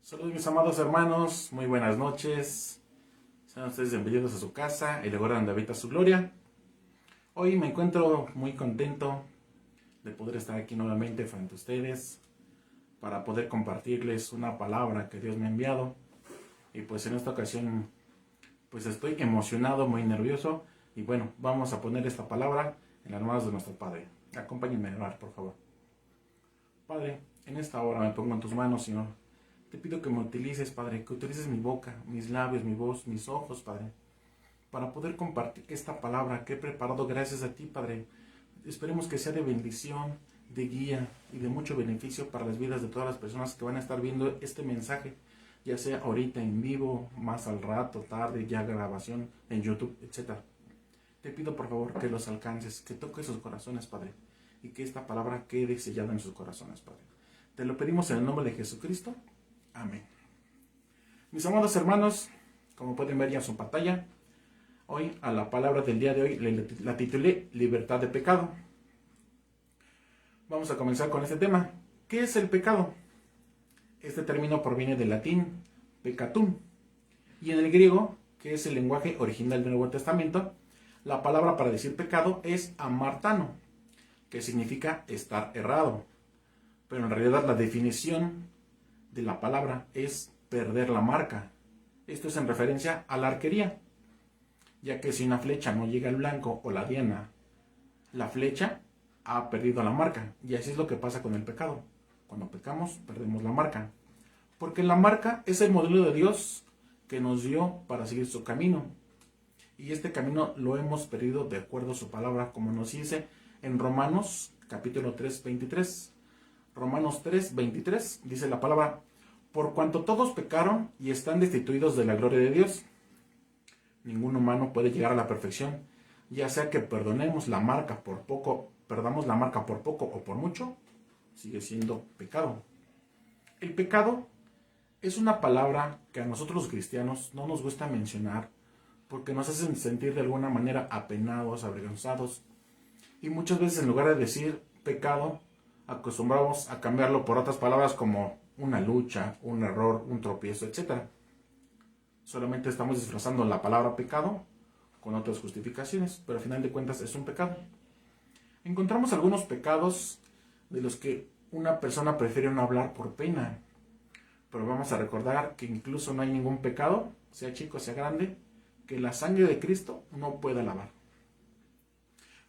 Saludos mis amados hermanos, muy buenas noches. Sean ustedes bienvenidos a su casa, el lugar donde habita su gloria. Hoy me encuentro muy contento de poder estar aquí nuevamente frente a ustedes para poder compartirles una palabra que Dios me ha enviado. Y pues en esta ocasión pues estoy emocionado, muy nervioso. Y bueno, vamos a poner esta palabra en las manos de nuestro Padre. Acompáñenme a orar, por favor. Padre, en esta hora me pongo en tus manos, Señor. Te pido que me utilices, Padre, que utilices mi boca, mis labios, mi voz, mis ojos, Padre, para poder compartir esta palabra que he preparado gracias a ti, Padre. Esperemos que sea de bendición, de guía y de mucho beneficio para las vidas de todas las personas que van a estar viendo este mensaje, ya sea ahorita en vivo, más al rato, tarde, ya grabación en YouTube, etc. Te pido por favor que los alcances, que toques sus corazones, Padre, y que esta palabra quede sellada en sus corazones, Padre. Te lo pedimos en el nombre de Jesucristo. Amén. Mis amados hermanos, como pueden ver ya en su pantalla, hoy a la palabra del día de hoy la titulé Libertad de pecado. Vamos a comenzar con este tema. ¿Qué es el pecado? Este término proviene del latín peccatum, y en el griego, que es el lenguaje original del Nuevo Testamento, la palabra para decir pecado es amartano, que significa estar errado. Pero en realidad la definición de la palabra es perder la marca. Esto es en referencia a la arquería, ya que si una flecha no llega al blanco o la diana, la flecha ha perdido la marca. Y así es lo que pasa con el pecado. Cuando pecamos, perdemos la marca. Porque la marca es el modelo de Dios que nos dio para seguir su camino. Y este camino lo hemos perdido de acuerdo a su palabra, como nos dice en Romanos capítulo 3, 23. Romanos 3, 23 dice la palabra: por cuanto todos pecaron y están destituidos de la gloria de Dios. Ningún humano puede llegar a la perfección, ya sea que perdamos la marca por poco o por mucho, sigue siendo pecado. El pecado es una palabra que a nosotros los cristianos no nos gusta mencionar porque nos hacen sentir de alguna manera apenados, avergonzados, y muchas veces en lugar de decir pecado, acostumbramos a cambiarlo por otras palabras como una lucha, un error, un tropiezo, etc. Solamente estamos disfrazando la palabra pecado con otras justificaciones, pero al final de cuentas es un pecado. Encontramos algunos pecados de los que una persona prefiere no hablar por pena, pero vamos a recordar que incluso no hay ningún pecado, sea chico, sea grande, que la sangre de Cristo no pueda lavar.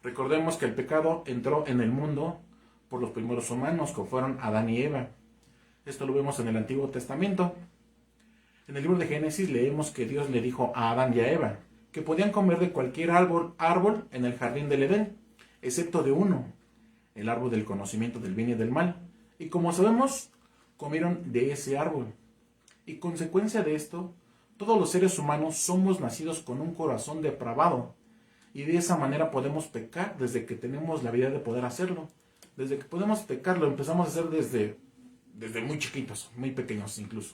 Recordemos que el pecado entró en el mundo por los primeros humanos, que fueron Adán y Eva. Esto lo vemos en el Antiguo Testamento. En el libro de Génesis leemos que Dios le dijo a Adán y a Eva que podían comer de cualquier árbol en el jardín del Edén, excepto de uno, el árbol del conocimiento del bien y del mal. Y como sabemos, comieron de ese árbol. Y consecuencia de esto, todos los seres humanos somos nacidos con un corazón depravado. Y de esa manera podemos pecar desde que tenemos la habilidad de poder hacerlo. Desde que podemos pecar lo empezamos a hacer desde muy chiquitos, muy pequeños incluso.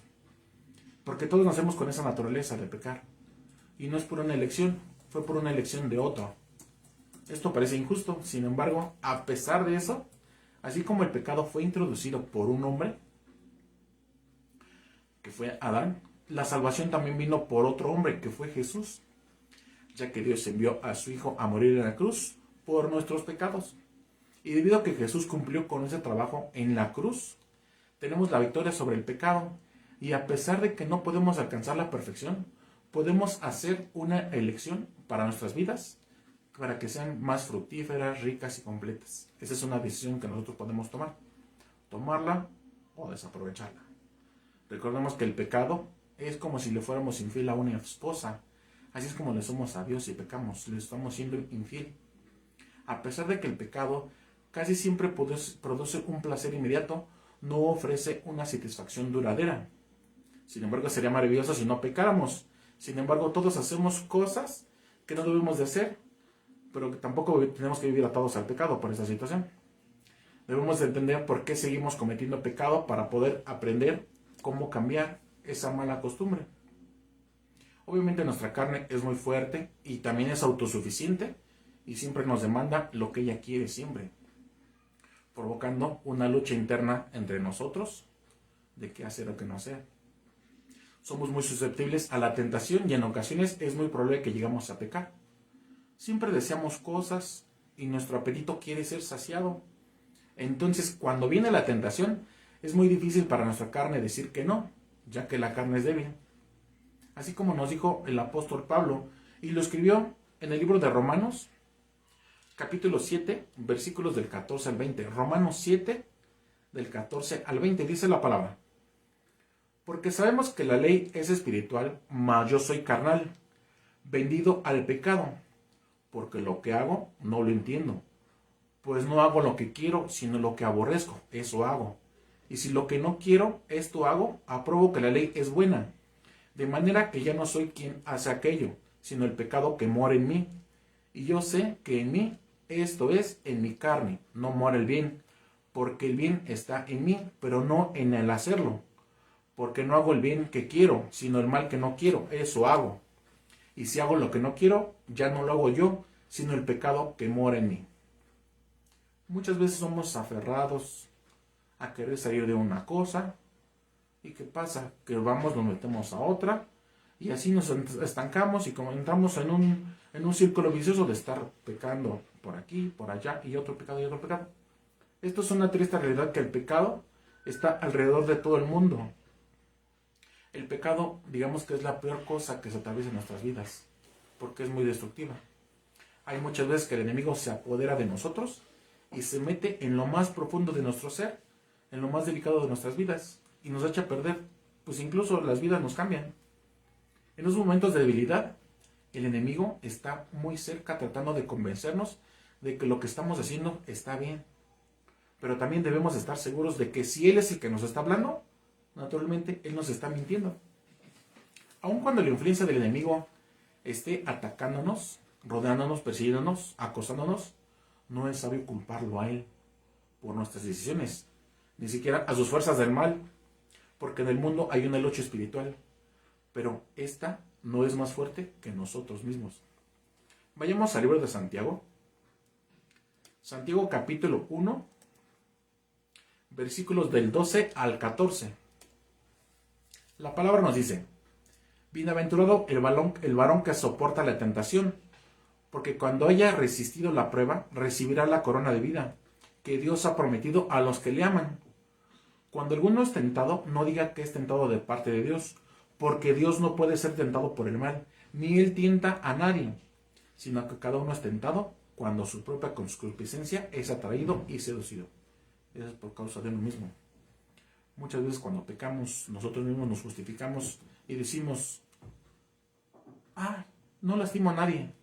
Porque todos nacemos con esa naturaleza de pecar. Y no es por una elección, fue por una elección de otro. Esto parece injusto, sin embargo, a pesar de eso, así como el pecado fue introducido por un hombre, que fue Adán, la salvación también vino por otro hombre, que fue Jesús, ya que Dios envió a su Hijo a morir en la cruz por nuestros pecados. Y debido a que Jesús cumplió con ese trabajo en la cruz, tenemos la victoria sobre el pecado. Y a pesar de que no podemos alcanzar la perfección, podemos hacer una elección para nuestras vidas, para que sean más fructíferas, ricas y completas. Esa es una decisión que nosotros podemos tomar. Tomarla o desaprovecharla. Recordemos que el pecado es como si le fuéramos infiel a una esposa. Así es como le somos a Dios y pecamos, le estamos siendo infiel. A pesar de que el pecado casi siempre produce un placer inmediato, no ofrece una satisfacción duradera. Sin embargo, sería maravilloso si no pecáramos. Sin embargo, todos hacemos cosas que no debemos de hacer, pero que tampoco tenemos que vivir atados al pecado por esa situación. Debemos de entender por qué seguimos cometiendo pecado para poder aprender cómo cambiar esa mala costumbre. Obviamente nuestra carne es muy fuerte y también es autosuficiente y siempre nos demanda lo que ella quiere siempre, provocando una lucha interna entre nosotros de qué hacer o qué no hacer. somos muy susceptibles a la tentación y en ocasiones es muy probable que llegamos a pecar. Siempre deseamos cosas y nuestro apetito quiere ser saciado. Entonces, cuando viene la tentación, es muy difícil para nuestra carne decir que no, ya que la carne es débil. Así como nos dijo el apóstol Pablo, y lo escribió en el libro de Romanos, capítulo 7, versículos del 14 al 20. Romanos 7, del 14 al 20, dice la palabra. Porque sabemos que la ley es espiritual, mas yo soy carnal, vendido al pecado, porque lo que hago no lo entiendo. Pues no hago lo que quiero, sino lo que aborrezco, eso hago. Y si lo que no quiero, esto hago, apruebo que la ley es buena. De manera que ya no soy quien hace aquello, sino el pecado que mora en mí. Y yo sé que en mí, esto es, en mi carne, no mora el bien, porque el bien está en mí, pero no en el hacerlo. Porque no hago el bien que quiero, sino el mal que no quiero, eso hago. Y si hago lo que no quiero, ya no lo hago yo, sino el pecado que mora en mí. Muchas veces somos aferrados a querer salir de una cosa. ¿Y qué pasa? Que vamos, nos metemos a otra. Y así nos estancamos y como entramos en un círculo vicioso de estar pecando por aquí, por allá, y otro pecado y otro pecado. Esto es una triste realidad, que el pecado está alrededor de todo el mundo. El pecado, digamos que es la peor cosa que se atraviesa en nuestras vidas, porque es muy destructiva. Hay muchas veces que el enemigo se apodera de nosotros y se mete en lo más profundo de nuestro ser, en lo más delicado de nuestras vidas, y nos echa a perder, pues incluso las vidas nos cambian. En los momentos de debilidad, el enemigo está muy cerca tratando de convencernos de que lo que estamos haciendo está bien. Pero también debemos estar seguros de que si Él es el que nos está hablando, naturalmente Él nos está mintiendo. Aun cuando la influencia del enemigo esté atacándonos, rodeándonos, persiguiéndonos, acosándonos, no es sabio culparlo a Él por nuestras decisiones, ni siquiera a sus fuerzas del mal, porque en el mundo hay una lucha espiritual, pero esta no es más fuerte que nosotros mismos. Vayamos al libro de Santiago. Santiago capítulo 1, versículos del 12 al 14. La palabra nos dice: bienaventurado el varón que soporta la tentación, porque cuando haya resistido la prueba, recibirá la corona de vida que Dios ha prometido a los que le aman. Cuando alguno es tentado, no diga que es tentado de parte de Dios, porque Dios no puede ser tentado por el mal, ni Él tienta a nadie, sino que cada uno es tentado cuando su propia concupiscencia es atraído y seducido. Eso es por causa de uno mismo. Muchas veces cuando pecamos, nosotros mismos nos justificamos y decimos: no lastimo a nadie,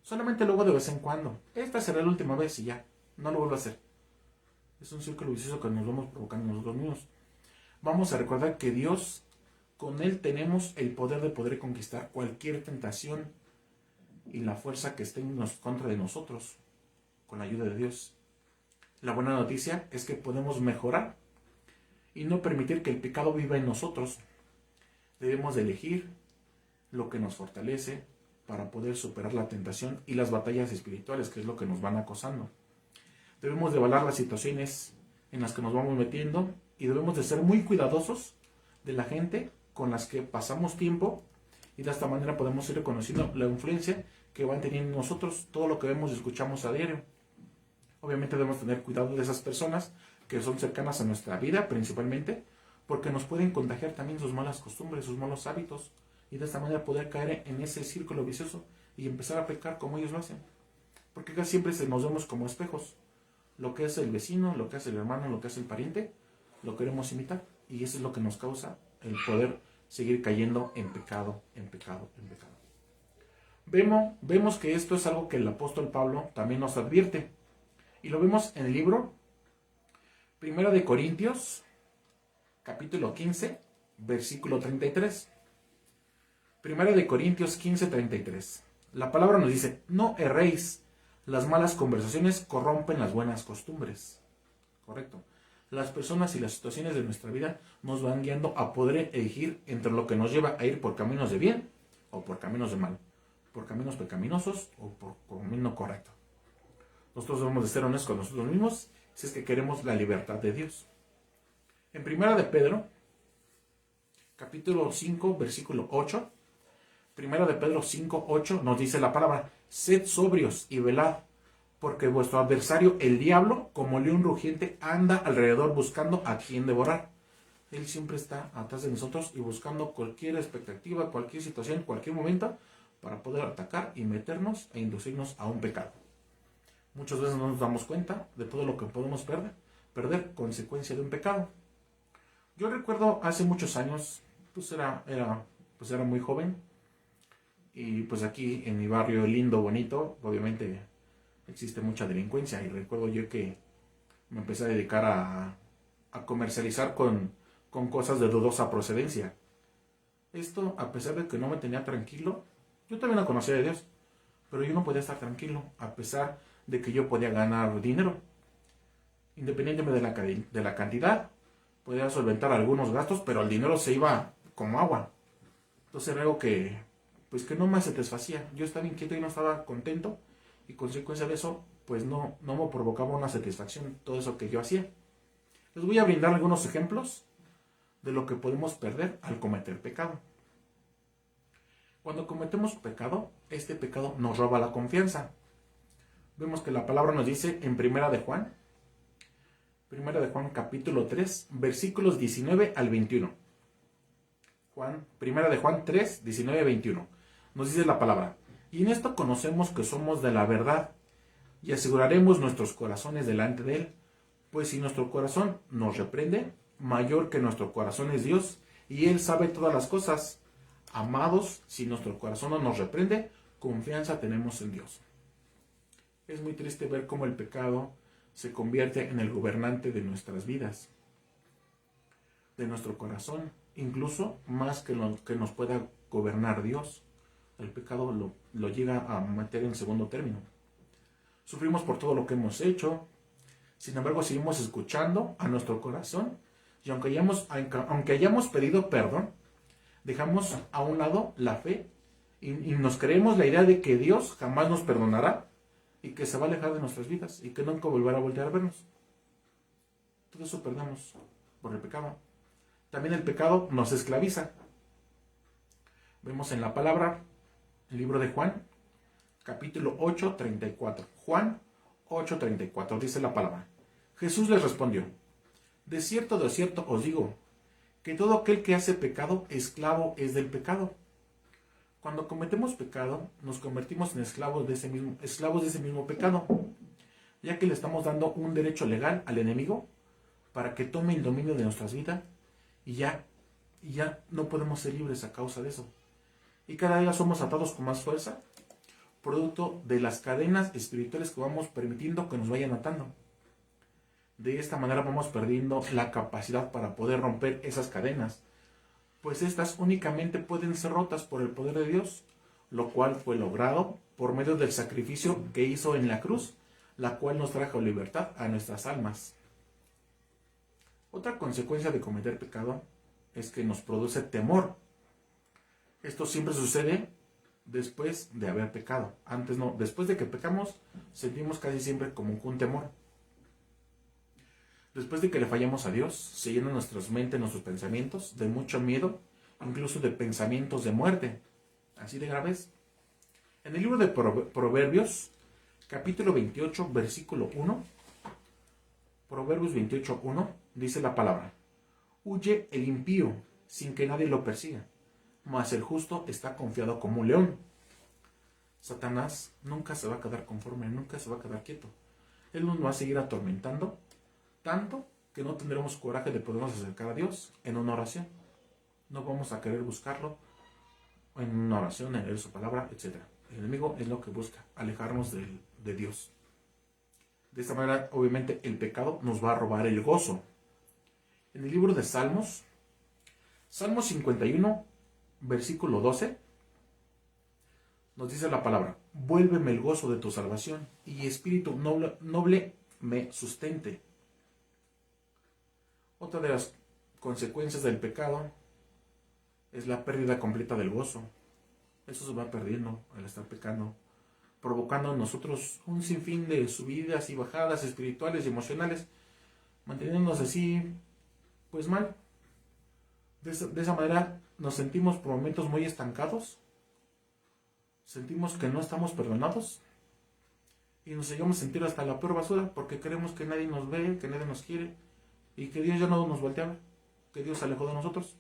solamente luego de vez en cuando, esta será la última vez y ya, no lo vuelvo a hacer. Es un círculo vicioso que nos vamos provocando nosotros mismos. Vamos a recordar que Dios, con Él tenemos el poder de poder conquistar cualquier tentación y la fuerza que esté en contra de nosotros, con la ayuda de Dios. La buena noticia es que podemos mejorar y no permitir que el pecado viva en nosotros. Debemos de elegir lo que nos fortalece para poder superar la tentación y las batallas espirituales, que es lo que nos van acosando. Debemos de evaluar las situaciones en las que nos vamos metiendo y debemos de ser muy cuidadosos de la gente con las que pasamos tiempo, y de esta manera podemos ir reconociendo la influencia que van teniendo en nosotros todo lo que vemos y escuchamos a diario. Obviamente debemos tener cuidado de esas personas que son cercanas a nuestra vida principalmente, porque nos pueden contagiar también sus malas costumbres, sus malos hábitos, y de esta manera poder caer en ese círculo vicioso y empezar a pecar como ellos lo hacen. Porque casi siempre nos vemos como espejos. Lo que hace el vecino, lo que hace el hermano, lo que hace el pariente, lo queremos imitar, y eso es lo que nos causa el poder seguir cayendo en pecado, en pecado, en pecado. Vemos que esto es algo que el apóstol Pablo también nos advierte, y lo vemos en el libro 1 de Corintios, capítulo 15, versículo 33. 1 de Corintios 15, 33. La palabra nos dice: no erréis, las malas conversaciones corrompen las buenas costumbres. Correcto. Las personas y las situaciones de nuestra vida nos van guiando a poder elegir entre lo que nos lleva a ir por caminos de bien o por caminos de mal, por caminos pecaminosos o por camino correcto. Nosotros debemos de ser honestos con nosotros mismos si es que queremos la libertad de Dios. En 1 de Pedro, capítulo 5, versículo 8. Primera de Pedro 5, 8 nos dice la palabra: sed sobrios y velad, porque vuestro adversario, el diablo, como león rugiente, anda alrededor buscando a quien devorar. Él siempre está atrás de nosotros y buscando cualquier expectativa, cualquier situación, cualquier momento para poder atacar y meternos e inducirnos a un pecado. Muchas veces no nos damos cuenta de todo lo que podemos perder consecuencia de un pecado. Yo recuerdo hace muchos años, pues era muy joven, y pues aquí en mi barrio lindo, bonito, obviamente existe mucha delincuencia, y recuerdo yo que me empecé a dedicar a comercializar con cosas de dudosa procedencia. Esto, a pesar de que no me tenía tranquilo, yo también no conocía de Dios, pero yo no podía estar tranquilo, a pesar de que yo podía ganar dinero. Independientemente de la cantidad, podía solventar algunos gastos, pero el dinero se iba como agua. Entonces era algo que no me satisfacía. Yo estaba inquieto y no estaba contento, y consecuencia de eso, pues no me provocaba una satisfacción todo eso que yo hacía. Les voy a brindar algunos ejemplos de lo que podemos perder al cometer pecado. Cuando cometemos pecado, este pecado nos roba la confianza. Vemos que la palabra nos dice en Primera de Juan capítulo 3, versículos 19 al 21. Primera de Juan 3, 19 al 21. Nos dice la palabra: y en esto conocemos que somos de la verdad, y aseguraremos nuestros corazones delante de Él, pues si nuestro corazón nos reprende, mayor que nuestro corazón es Dios, y Él sabe todas las cosas. Amados, si nuestro corazón no nos reprende, confianza tenemos en Dios. Es muy triste ver cómo el pecado se convierte en el gobernante de nuestras vidas, de nuestro corazón, incluso más que lo que nos pueda gobernar Dios. El pecado lo llega a meter en segundo término. Sufrimos por todo lo que hemos hecho, sin embargo seguimos escuchando a nuestro corazón, y aunque hayamos pedido perdón, dejamos a un lado la fe y nos creemos la idea de que Dios jamás nos perdonará y que se va a alejar de nuestras vidas y que nunca volverá a voltear a vernos. Todo eso perdemos por el pecado. También el pecado nos esclaviza. Vemos en la palabra, el libro de Juan, capítulo 8, 34. Juan 8, 34, dice la palabra: Jesús les respondió: de cierto os digo, que todo aquel que hace pecado, esclavo es del pecado. Cuando cometemos pecado, nos convertimos en esclavos de ese mismo pecado, ya que le estamos dando un derecho legal al enemigo para que tome el dominio de nuestras vidas, y ya no podemos ser libres a causa de eso. Y cada día somos atados con más fuerza, producto de las cadenas espirituales que vamos permitiendo que nos vayan atando. De esta manera vamos perdiendo la capacidad para poder romper esas cadenas, pues estas únicamente pueden ser rotas por el poder de Dios, lo cual fue logrado por medio del sacrificio que hizo en la cruz, la cual nos trajo libertad a nuestras almas. Otra consecuencia de cometer pecado es que nos produce temor. Esto siempre sucede después de haber pecado. Antes no, después de que pecamos, sentimos casi siempre como un temor. Después de que le fallamos a Dios, se llenan nuestras mentes, nuestros pensamientos de mucho miedo, incluso de pensamientos de muerte. Así de graves. En el libro de Proverbios, capítulo 28, versículo 1, Proverbios 28, 1, dice la palabra: huye el impío sin que nadie lo persiga, mas el justo está confiado como un león. Satanás nunca se va a quedar conforme, nunca se va a quedar quieto. Él nos va a seguir atormentando, tanto que no tendremos coraje de podernos acercar a Dios en una oración. No vamos a querer buscarlo en una oración, en leer su palabra, etc. El enemigo es lo que busca, alejarnos de Dios. De esta manera, obviamente, el pecado nos va a robar el gozo. En el libro de Salmos, Salmo 51, versículo 12, nos dice la palabra: vuélveme el gozo de tu salvación, y espíritu noble me sustente. Otra de las consecuencias del pecado es la pérdida completa del gozo. Eso se va perdiendo al estar pecando, provocando en nosotros un sinfín de subidas y bajadas espirituales y emocionales, manteniéndonos así, pues mal. De esa manera nos sentimos por momentos muy estancados, sentimos que no estamos perdonados y nos llegamos a sentir hasta la peor basura porque creemos que nadie nos ve, que nadie nos quiere y que Dios ya no nos voltea a ver, que Dios se alejó de nosotros.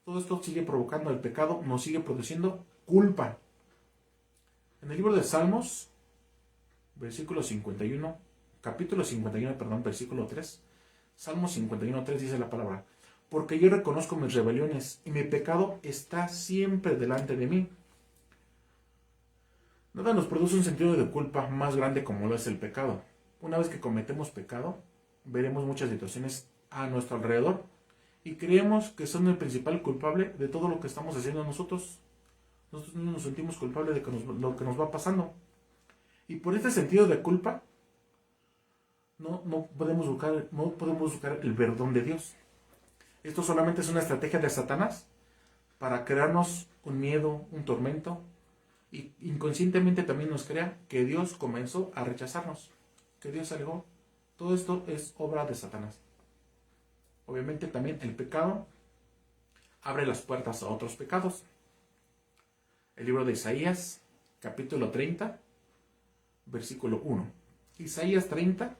Todo esto sigue provocando el pecado, nos sigue produciendo culpa. En el libro de Salmos, versículo 51, capítulo 51, perdón, versículo 3, Salmos 51, 3 dice la palabra: porque yo reconozco mis rebeliones y mi pecado está siempre delante de mí. Nada nos produce un sentido de culpa más grande como lo es el pecado. Una vez que cometemos pecado, veremos muchas situaciones a nuestro alrededor y creemos que son el principal culpable de todo lo que estamos haciendo nosotros. Nosotros no nos sentimos culpables de lo que nos va pasando. Y por este sentido de culpa, no podemos buscar el perdón de Dios. Esto solamente es una estrategia de Satanás para crearnos un miedo, un tormento, y inconscientemente también nos crea que Dios comenzó a rechazarnos, que Dios se alejó. Todo esto es obra de Satanás. Obviamente también el pecado abre las puertas a otros pecados. El libro de Isaías, capítulo 30, versículo 1. Isaías 30,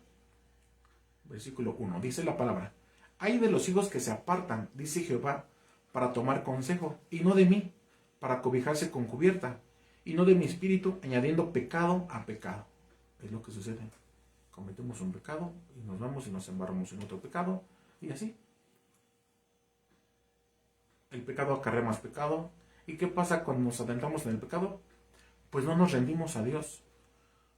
versículo 1. Dice la palabra: ay de los hijos que se apartan, dice Jehová, para tomar consejo, y no de mí, para cobijarse con cubierta, y no de mi espíritu, añadiendo pecado a pecado. Es lo que sucede. Cometemos un pecado y nos vamos y nos embarramos en otro pecado, y así. El pecado acarrea más pecado. ¿Y qué pasa cuando nos adentramos en el pecado? Pues no nos rendimos a Dios.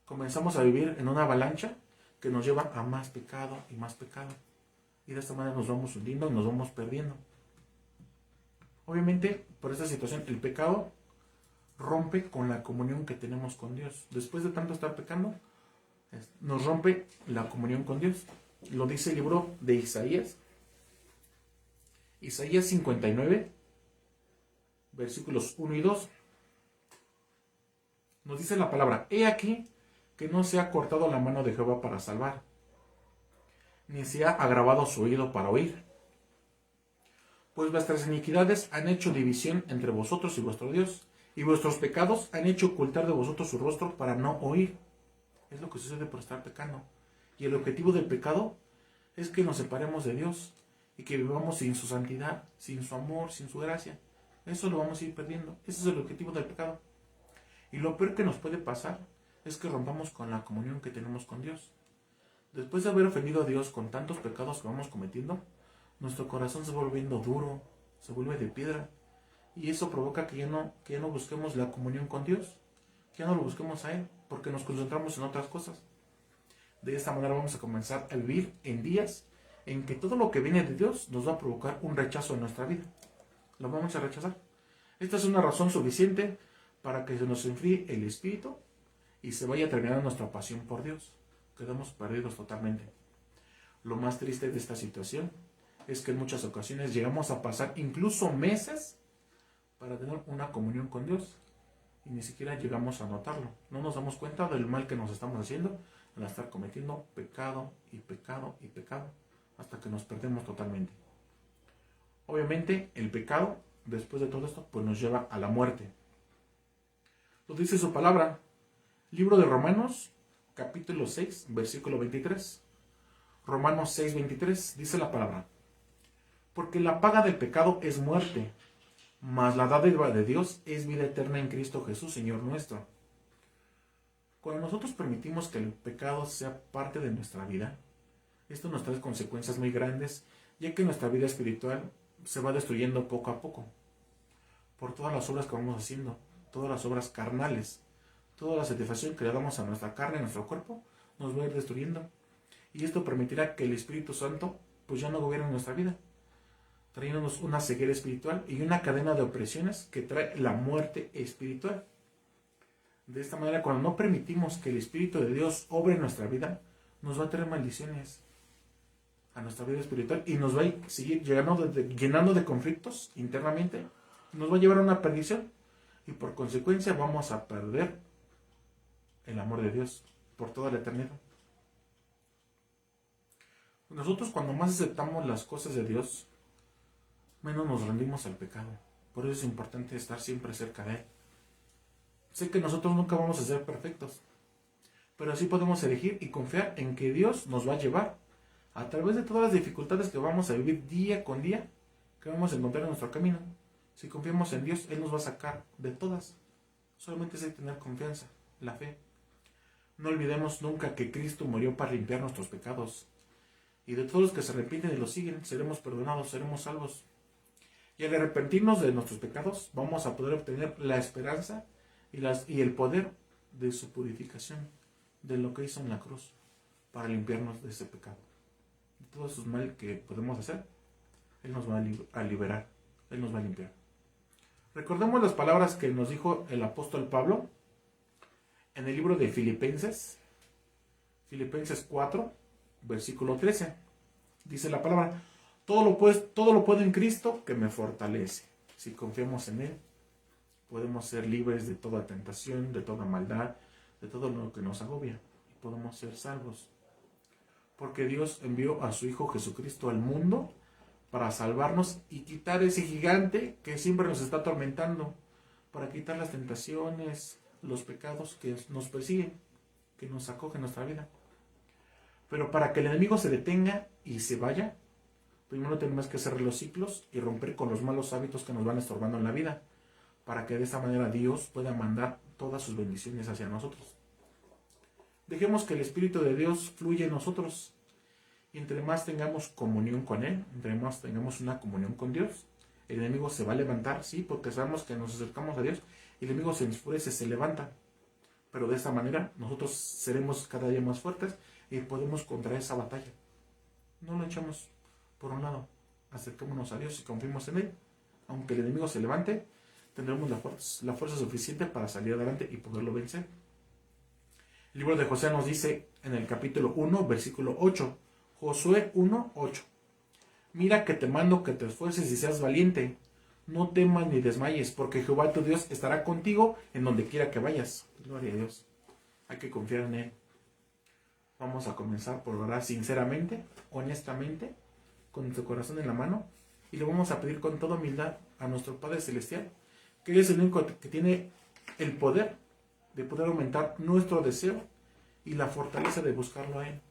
Comenzamos a vivir en una avalancha que nos lleva a más pecado y más pecado. Y de esta manera nos vamos hundiendo y nos vamos perdiendo. Obviamente, por esta situación, el pecado rompe con la comunión que tenemos con Dios. Después de tanto estar pecando, nos rompe la comunión con Dios. Lo dice el libro de Isaías. Isaías 59, versículos 1 y 2. Nos dice la palabra: he aquí que no se ha cortado la mano de Jehová para salvar, ni se ha agravado su oído para oír. Pues vuestras iniquidades han hecho división entre vosotros y vuestro Dios, y vuestros pecados han hecho ocultar de vosotros su rostro para no oír. Es lo que sucede por estar pecando. Y el objetivo del pecado es que nos separemos de Dios y que vivamos sin su santidad, sin su amor, sin su gracia. Eso lo vamos a ir perdiendo. Ese es el objetivo del pecado. Y lo peor que nos puede pasar es que rompamos con la comunión que tenemos con Dios. Después de haber ofendido a Dios con tantos pecados que vamos cometiendo, nuestro corazón se va volviendo duro, se vuelve de piedra. Y eso provoca que ya no busquemos la comunión con Dios, que ya no lo busquemos a Él, porque nos concentramos en otras cosas. De esta manera vamos a comenzar a vivir en días en que todo lo que viene de Dios nos va a provocar un rechazo en nuestra vida. Lo vamos a rechazar. Esta es una razón suficiente para que se nos enfríe el espíritu y se vaya terminando nuestra pasión por Dios. Quedamos perdidos totalmente. Lo más triste de esta situación es que en muchas ocasiones llegamos a pasar incluso meses para tener una comunión con Dios y ni siquiera llegamos a notarlo. No nos damos cuenta del mal que nos estamos haciendo al estar cometiendo pecado y pecado y pecado hasta que nos perdemos totalmente. Obviamente el pecado, después de todo esto, pues nos lleva a la muerte. Lo dice su palabra. Libro de Romanos, capítulo 6, versículo 23. Romanos 6, 23, dice la palabra: porque la paga del pecado es muerte, mas la dádiva de Dios es vida eterna en Cristo Jesús, Señor nuestro. Cuando nosotros permitimos que el pecado sea parte de nuestra vida, esto nos trae consecuencias muy grandes, ya que nuestra vida espiritual se va destruyendo poco a poco, por todas las obras que vamos haciendo, todas las obras carnales, toda la satisfacción que le damos a nuestra carne, a nuestro cuerpo, nos va a ir destruyendo. Y esto permitirá que el Espíritu Santo pues ya no gobierne nuestra vida, trayéndonos una ceguera espiritual y una cadena de opresiones que trae la muerte espiritual. De esta manera, cuando no permitimos que el Espíritu de Dios obre en nuestra vida, nos va a traer maldiciones a nuestra vida espiritual y nos va a seguir llenando de conflictos internamente, nos va a llevar a una perdición y por consecuencia vamos a perder el amor de Dios por toda la eternidad. Nosotros cuando más aceptamos las cosas de Dios, menos nos rendimos al pecado. Por eso es importante estar siempre cerca de Él. Sé que nosotros nunca vamos a ser perfectos, pero sí podemos elegir y confiar en que Dios nos va a llevar a través de todas las dificultades que vamos a vivir día con día, que vamos a encontrar en nuestro camino. Si confiamos en Dios, Él nos va a sacar de todas. Solamente es de tener confianza, la fe. No olvidemos nunca que Cristo murió para limpiar nuestros pecados. Y de todos los que se arrepienten y los siguen, seremos perdonados, seremos salvos. Y al arrepentirnos de nuestros pecados, vamos a poder obtener la esperanza y el poder de su purificación, de lo que hizo en la cruz, para limpiarnos de ese pecado. De todos esos mal que podemos hacer, Él nos va a liberar, Él nos va a limpiar. Recordemos las palabras que nos dijo el apóstol Pablo en el libro de Filipenses 4, versículo 13. Dice la palabra: todo lo puedo en Cristo que me fortalece. Si confiamos en Él, podemos ser libres de toda tentación, de toda maldad, de todo lo que nos agobia, y podemos ser salvos. Porque Dios envió a su Hijo Jesucristo al mundo para salvarnos y quitar ese gigante que siempre nos está atormentando, para quitar las tentaciones, los pecados que nos persiguen, que nos acogen en nuestra vida. Pero para que el enemigo se detenga y se vaya, primero tenemos que cerrar los ciclos y romper con los malos hábitos que nos van estorbando en la vida, para que de esa manera Dios pueda mandar todas sus bendiciones hacia nosotros. Dejemos que el Espíritu de Dios fluya en nosotros. Y entre más tengamos comunión con Él, entre más tengamos una comunión con Dios, el enemigo se va a levantar, sí, porque sabemos que nos acercamos a Dios y el enemigo se enfurece, se levanta. Pero de esa manera nosotros seremos cada día más fuertes y podemos contra esa batalla. No lo echamos por un lado. Acercémonos a Dios y confiemos en Él. Aunque el enemigo se levante, tendremos la fuerza suficiente para salir adelante y poderlo vencer. El libro de Josué nos dice en el capítulo 1, versículo 8. Josué 1, 8. Mira que te mando que te esfuerces y seas valiente. No temas ni desmayes, porque Jehová tu Dios estará contigo en donde quiera que vayas. Gloria a Dios. Hay que confiar en Él. Vamos a comenzar por orar sinceramente, honestamente, con nuestro corazón en la mano, y le vamos a pedir con toda humildad a nuestro Padre Celestial, que Él es el único que tiene el poder de poder aumentar nuestro deseo y la fortaleza de buscarlo a Él.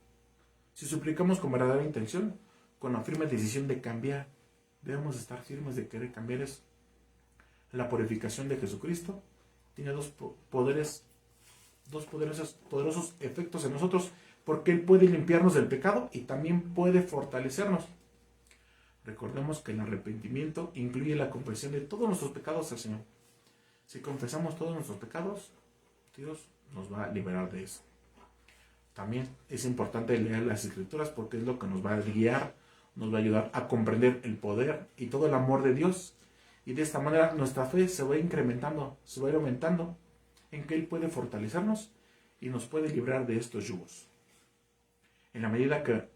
Si suplicamos con verdadera intención, con la firme decisión de cambiar, debemos estar firmes de querer cambiar eso. La purificación de Jesucristo tiene dos poderosos efectos en nosotros, porque Él puede limpiarnos del pecado y también puede fortalecernos. Recordemos que el arrepentimiento incluye la confesión de todos nuestros pecados al Señor. Si confesamos todos nuestros pecados, Dios nos va a liberar de eso. También es importante leer las Escrituras porque es lo que nos va a guiar, nos va a ayudar a comprender el poder y todo el amor de Dios. Y de esta manera nuestra fe se va incrementando, se va a ir aumentando en que Él puede fortalecernos y nos puede librar de estos yugos. En la medida que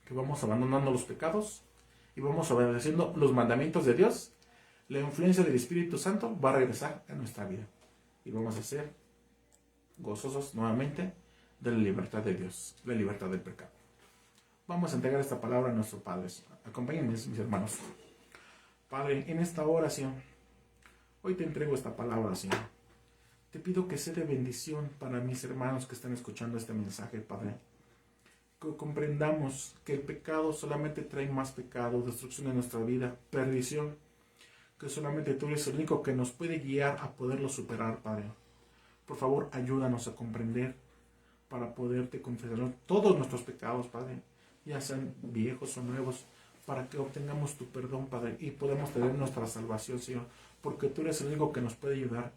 vamos abandonando los pecados y vamos obedeciendo los mandamientos de Dios, la influencia del Espíritu Santo va a regresar a nuestra vida. Y vamos a ser gozosos nuevamente de la libertad de Dios, la libertad del pecado. Vamos a entregar esta palabra a nuestro Padre. Acompáñenme, mis hermanos. Padre, en esta oración, hoy te entrego esta palabra, Señor. Te pido que sea de bendición para mis hermanos que están escuchando este mensaje, Padre. Que comprendamos que el pecado solamente trae más pecado, destrucción en nuestra vida, perdición. Que solamente tú eres el único que nos puede guiar a poderlo superar, Padre. Por favor, ayúdanos a comprender para poderte confesar todos nuestros pecados, Padre, ya sean viejos o nuevos, para que obtengamos tu perdón, Padre, y podamos tener nuestra salvación, Señor, porque tú eres el único que nos puede ayudar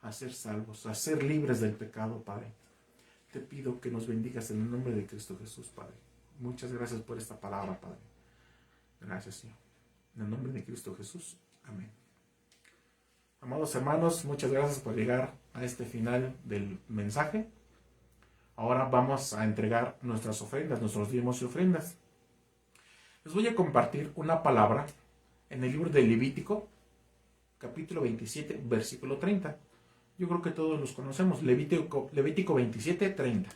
a ser salvos, a ser libres del pecado, Padre. Te pido que nos bendigas en el nombre de Cristo Jesús, Padre. Muchas gracias por esta palabra, Padre. Gracias, Señor. En el nombre de Cristo Jesús. Amén. Amados hermanos, muchas gracias por llegar a este final del mensaje. Ahora vamos a entregar nuestras ofrendas, nuestros diezmos y ofrendas. Les voy a compartir una palabra en el libro de Levítico, capítulo 27, versículo 30. Yo creo que todos los conocemos, Levítico 27, 30.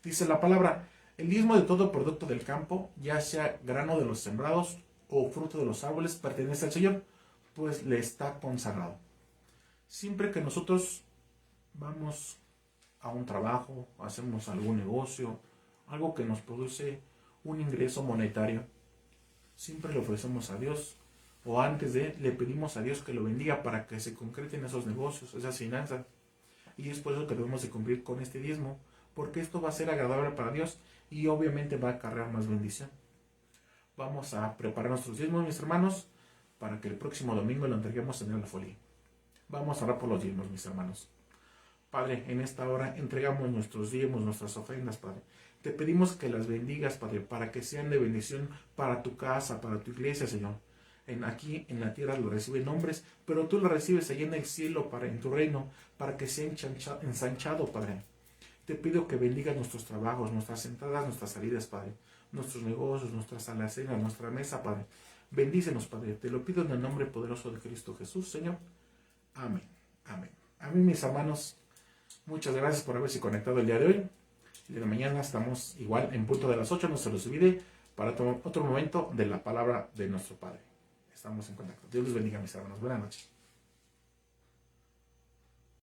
Dice la palabra: el diezmo de todo producto del campo, ya sea grano de los sembrados o fruto de los árboles pertenece al Señor, pues le está consagrado. Siempre que nosotros vamos a un trabajo, hacemos algún negocio, algo que nos produce un ingreso monetario, siempre le ofrecemos a Dios, o antes de, le pedimos a Dios que lo bendiga para que se concreten esos negocios, esas finanzas. Y es por eso que debemos de cumplir con este diezmo, porque esto va a ser agradable para Dios y obviamente va a acarrear más bendición. Vamos a preparar nuestros diezmos, mis hermanos, para que el próximo domingo lo entreguemos en el folio. Vamos a orar por los diezmos, mis hermanos. Padre, en esta hora entregamos nuestros diezmos, nuestras ofrendas, Padre. Te pedimos que las bendigas, Padre, para que sean de bendición para tu casa, para tu iglesia, Señor. Aquí en la tierra lo reciben hombres, pero tú lo recibes allá en el cielo, Padre, en tu reino, para que sea ensanchado, Padre. Te pido que bendigas nuestros trabajos, nuestras entradas, nuestras salidas, Padre. Nuestros negocios, nuestras alacenas, nuestra mesa, Padre. Bendícenos, Padre. Te lo pido en el nombre poderoso de Cristo Jesús, Señor. Amén. Amén. A mí, mis hermanos, muchas gracias por haberse conectado el día de hoy. El día de mañana estamos igual en punto de las 8. No se los olvide para otro momento de la palabra de nuestro Padre. Estamos en contacto. Dios los bendiga, mis hermanos. Buenas noches.